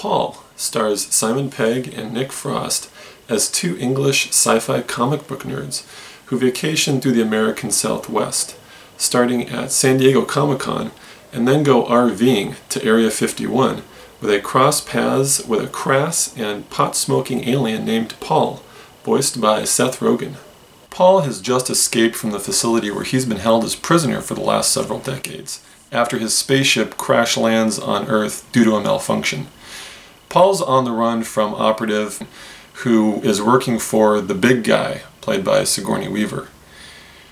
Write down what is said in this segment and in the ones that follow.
Paul stars Simon Pegg and Nick Frost as two English sci-fi comic book nerds who vacation through the American Southwest, starting at San Diego Comic-Con and then go RVing to Area 51, where they cross paths with a crass and pot-smoking alien named Paul, voiced by Seth Rogan. Paul has just escaped from the facility where he's been held as prisoner for the last several decades, after his spaceship crash lands on Earth due to a malfunction. Paul's on the run from Operative, who is working for the big guy, played by Sigourney Weaver.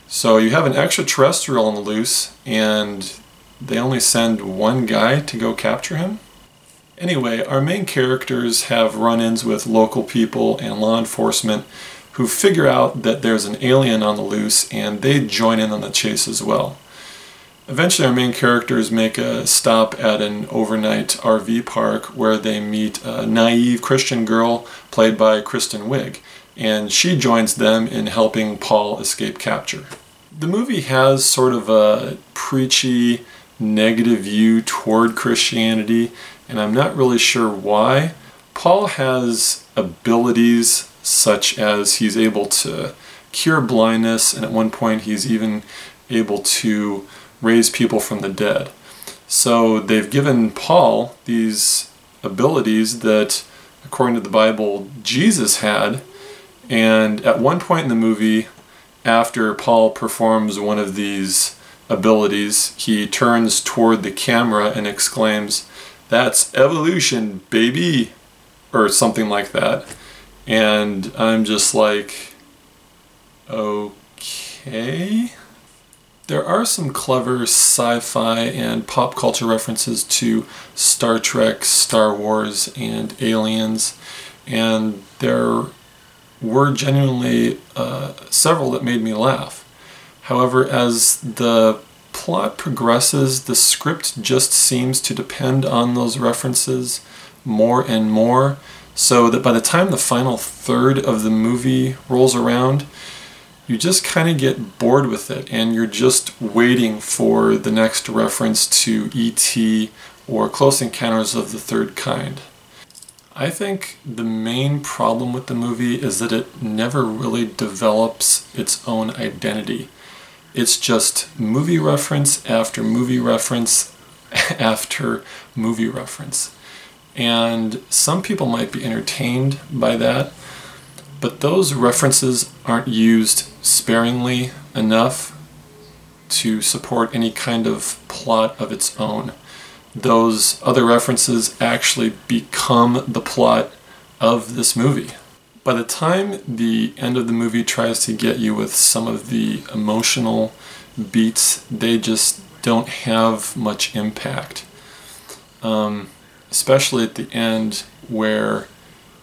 So you have an extraterrestrial on the loose, and they only send one guy to go capture him? Anyway, our main characters have run-ins with local people and law enforcement who figure out that there's an alien on the loose, and they join in on the chase as well. Eventually our main characters make a stop at an overnight RV park where they meet a naive Christian girl played by Kristen Wiig, and she joins them in helping Paul escape capture. The movie has sort of a preachy, negative view toward Christianity, and I'm not really sure why. Paul has abilities such as he's able to cure blindness, and at one point he's even able to raise people from the dead. So they've given Paul these abilities that, according to the Bible, Jesus had, and at one point in the movie, after Paul performs one of these abilities, he turns toward the camera and exclaims, "That's evolution, baby!" or something like that. And I'm just like, okay? There are some clever sci-fi and pop culture references to Star Trek, Star Wars, and aliens, and there were genuinely several that made me laugh. However, as the plot progresses, the script just seems to depend on those references more and more, so that by the time the final third of the movie rolls around, you just kind of get bored with it, and you're just waiting for the next reference to E.T. or Close Encounters of the Third Kind. I think the main problem with the movie is that it never really develops its own identity. It's just movie reference after movie reference after movie reference. And some people might be entertained by that, but those references aren't used sparingly enough to support any kind of plot of its own. Those other references actually become the plot of this movie. By the time the end of the movie tries to get you with some of the emotional beats, they just don't have much impact. Especially at the end, where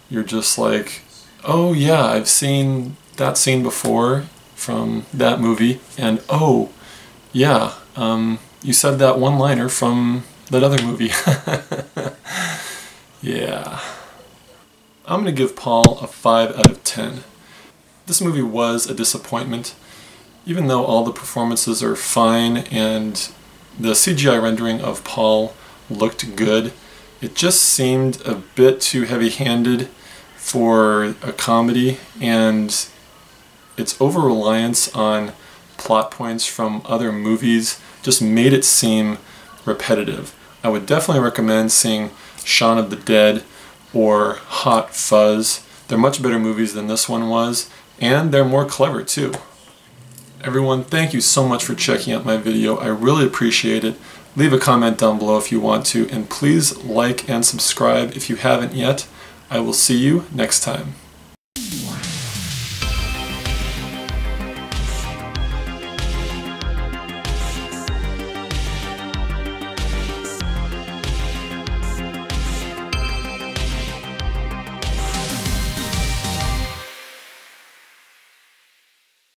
you're just like, oh yeah, I've seen that scene before from that movie, and oh yeah, you said that one-liner from that other movie. Yeah. I'm going to give Paul a 5 out of 10. This movie was a disappointment. Even though all the performances are fine and the CGI rendering of Paul looked good, it just seemed a bit too heavy-handed for a comedy, and its over-reliance on plot points from other movies just made it seem repetitive. I would definitely recommend seeing Shaun of the Dead or Hot Fuzz. They're much better movies than this one was, and they're more clever too. Everyone, thank you so much for checking out my video. I really appreciate it. Leave a comment down below if you want to, and please like and subscribe if you haven't yet. I will see you next time.